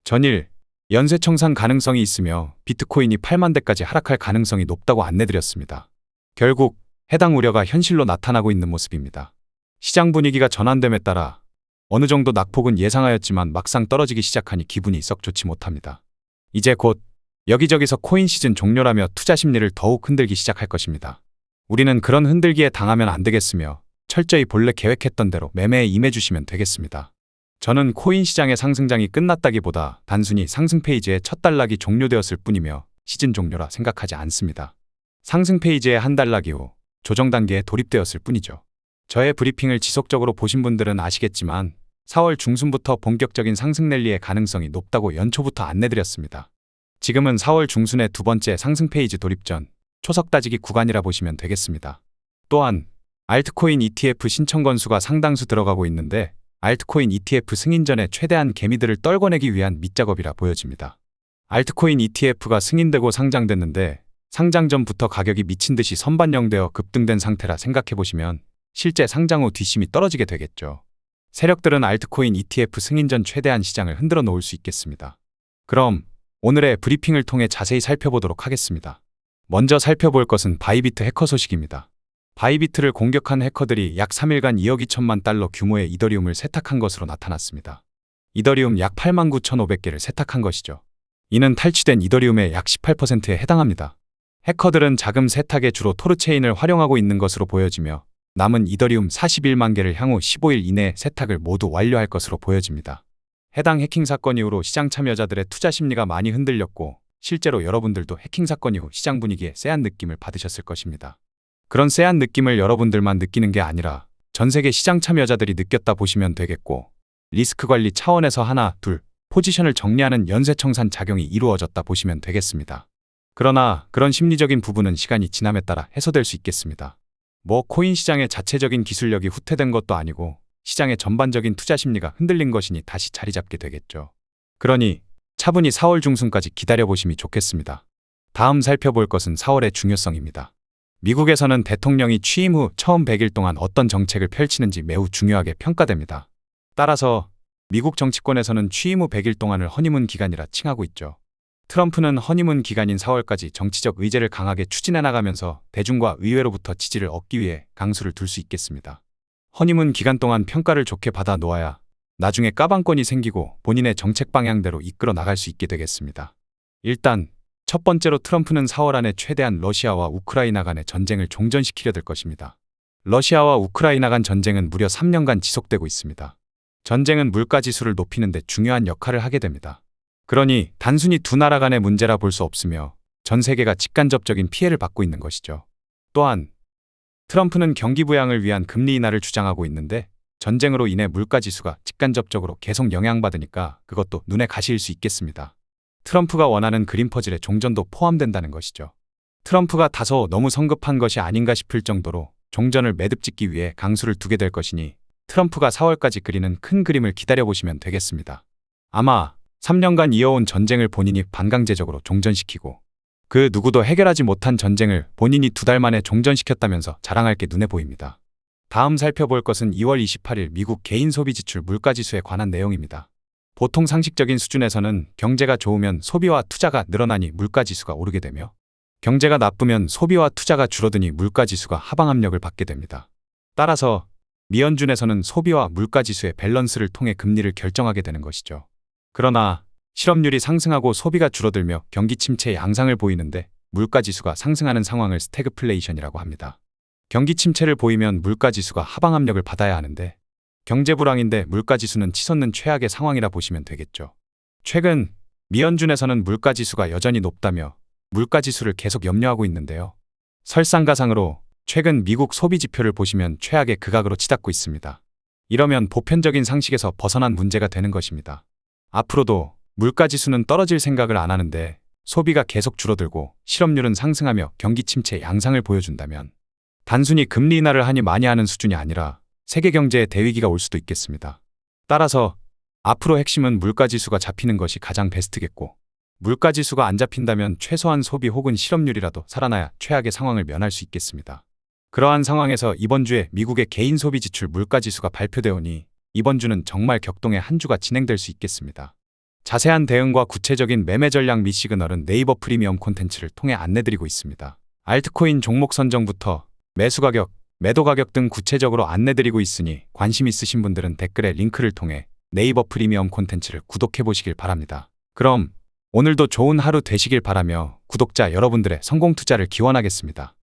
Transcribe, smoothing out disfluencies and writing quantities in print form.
전일 연쇄청산 가능성이 있으며 비트코인이 8만 대까지 하락할 가능성이 높다고 안내드렸습니다. 결국 해당 우려가 현실로 나타나고 있는 모습입니다. 시장 분위기가 전환됨에 따라 어느 정도 낙폭은 예상하였지만 막상 떨어지기 시작하니 기분이 썩 좋지 못합니다. 이제 곧 여기저기서 코인 시즌 종료라며 투자 심리를 더욱 흔들기 시작할 것입니다. 우리는 그런 흔들기에 당하면 안 되겠으며 철저히 본래 계획했던 대로 매매에 임해주시면 되겠습니다. 저는 코인 시장의 상승장이 끝났다기보다 단순히 상승 페이지의 첫 단락이 종료되었을 뿐이며 시즌 종료라 생각하지 않습니다. 상승 페이지의 한 단락 이후 조정 단계에 돌입되었을 뿐이죠. 저의 브리핑을 지속적으로 보신 분들은 아시겠지만 4월 중순부터 본격적인 상승 랠리의 가능성이 높다고 연초부터 안내드렸습니다. 지금은 4월 중순의 두 번째 상승 페이지 돌입 전 초석 따지기 구간이라 보시면 되겠습니다. 또한 알트코인 ETF 신청 건수가 상당수 들어가고 있는데 알트코인 ETF 승인 전에 최대한 개미들을 떨궈내기 위한 밑작업이라 보여집니다. 알트코인 ETF가 승인되고 상장됐는데 상장 전부터 가격이 미친 듯이 선반영되어 급등된 상태라 생각해보시면 실제 상장 후 뒷심이 떨어지게 되겠죠. 세력들은 알트코인 ETF 승인 전 최대한 시장을 흔들어 놓을 수 있겠습니다. 그럼 오늘의 브리핑을 통해 자세히 살펴보도록 하겠습니다. 먼저 살펴볼 것은 바이비트 해커 소식입니다. 바이비트를 공격한 해커들이 약 3일간 2억 2천만 달러 규모의 이더리움을 세탁한 것으로 나타났습니다. 이더리움 약 89,500개를 세탁한 것이죠. 이는 탈취된 이더리움의 약 18%에 해당합니다. 해커들은 자금 세탁에 주로 토르체인을 활용하고 있는 것으로 보여지며 남은 이더리움 41만 개를 향후 15일 이내에 세탁을 모두 완료할 것으로 보여집니다. 해당 해킹 사건 이후로 시장 참여자들의 투자 심리가 많이 흔들렸고 실제로 여러분들도 해킹 사건 이후 시장 분위기에 쎄한 느낌을 받으셨을 것입니다. 그런 쎄한 느낌을 여러분들만 느끼는 게 아니라 전 세계 시장 참여자들이 느꼈다 보시면 되겠고 리스크 관리 차원에서 하나, 둘 포지션을 정리하는 연쇄청산 작용이 이루어졌다 보시면 되겠습니다. 그러나 그런 심리적인 부분은 시간이 지남에 따라 해소될 수 있겠습니다. 코인 시장의 자체적인 기술력이 후퇴된 것도 아니고 시장의 전반적인 투자 심리가 흔들린 것이니 다시 자리 잡게 되겠죠. 그러니 차분히 4월 중순까지 기다려보심이 좋겠습니다. 다음 살펴볼 것은 4월의 중요성입니다. 미국에서는 대통령이 취임 후 처음 100일 동안 어떤 정책을 펼치는지 매우 중요하게 평가됩니다. 따라서 미국 정치권에서는 취임 후 100일 동안을 허니문 기간이라 칭하고 있죠. 트럼프는 허니문 기간인 4월까지 정치적 의제를 강하게 추진해 나가면서 대중과 의회로부터 지지를 얻기 위해 강수를 둘 수 있겠습니다. 허니문 기간 동안 평가를 좋게 받아 놓아야 나중에 까방권이 생기고 본인의 정책 방향대로 이끌어 나갈 수 있게 되겠습니다. 일단 첫 번째로 트럼프는 4월 안에 최대한 러시아와 우크라이나 간의 전쟁을 종전시키려 들 것입니다. 러시아와 우크라이나 간 전쟁은 무려 3년간 지속되고 있습니다. 전쟁은 물가지수를 높이는 데 중요한 역할을 하게 됩니다. 그러니 단순히 두 나라 간의 문제라 볼 수 없으며 전 세계가 직간접적인 피해를 받고 있는 것이죠. 또한 트럼프는 경기 부양을 위한 금리 인하를 주장하고 있는데 전쟁으로 인해 물가지수가 직간접적으로 계속 영향받으니까 그것도 눈에 가시일 수 있겠습니다. 트럼프가 원하는 그린 퍼즐에 종전도 포함된다는 것이죠. 트럼프가 다소 너무 성급한 것이 아닌가 싶을 정도로 종전을 매듭 짓기 위해 강수를 두게 될 것이니 트럼프가 4월까지 그리는 큰 그림을 기다려보시면 되겠습니다. 아마 3년간 이어온 전쟁을 본인이 반강제적으로 종전시키고 그 누구도 해결하지 못한 전쟁을 본인이 2달 만에 종전시켰다면서 자랑할 게 눈에 보입니다. 다음 살펴볼 것은 2월 28일 미국 개인 소비 지출 물가지수에 관한 내용입니다. 보통 상식적인 수준에서는 경제가 좋으면 소비와 투자가 늘어나니 물가지수가 오르게 되며 경제가 나쁘면 소비와 투자가 줄어드니 물가지수가 하방 압력을 받게 됩니다. 따라서 미연준에서는 소비와 물가지수의 밸런스를 통해 금리를 결정하게 되는 것이죠. 그러나 실업률이 상승하고 소비가 줄어들며 경기 침체 양상을 보이는데 물가지수가 상승하는 상황을 스태그플레이션이라고 합니다. 경기 침체를 보이면 물가지수가 하방 압력을 받아야 하는데 경제 불황인데 물가지수는 치솟는 최악의 상황이라 보시면 되겠죠. 최근 미연준에서는 물가지수가 여전히 높다며 물가지수를 계속 염려하고 있는데요. 설상가상으로 최근 미국 소비지표를 보시면 최악의 극악으로 치닫고 있습니다. 이러면 보편적인 상식에서 벗어난 문제가 되는 것입니다. 앞으로도 물가지수는 떨어질 생각을 안 하는데 소비가 계속 줄어들고 실업률은 상승하며 경기 침체 양상을 보여준다면 단순히 금리 인하를 하니 많이 하는 수준이 아니라 세계 경제에 대위기가 올 수도 있겠습니다. 따라서 앞으로 핵심은 물가지수가 잡히는 것이 가장 베스트겠고 물가지수가 안 잡힌다면 최소한 소비 혹은 실업률이라도 살아나야 최악의 상황을 면할 수 있겠습니다. 그러한 상황에서 이번 주에 미국의 개인 소비 지출 물가지수가 발표되오니 이번 주는 정말 격동의 한 주가 진행될 수 있겠습니다. 자세한 대응과 구체적인 매매 전략 및 시그널은 네이버 프리미엄 콘텐츠를 통해 안내드리고 있습니다. 알트코인 종목 선정부터 매수 가격, 매도 가격 등 구체적으로 안내드리고 있으니 관심 있으신 분들은 댓글에 링크를 통해 네이버 프리미엄 콘텐츠를 구독해 보시길 바랍니다. 그럼 오늘도 좋은 하루 되시길 바라며 구독자 여러분들의 성공 투자를 기원하겠습니다.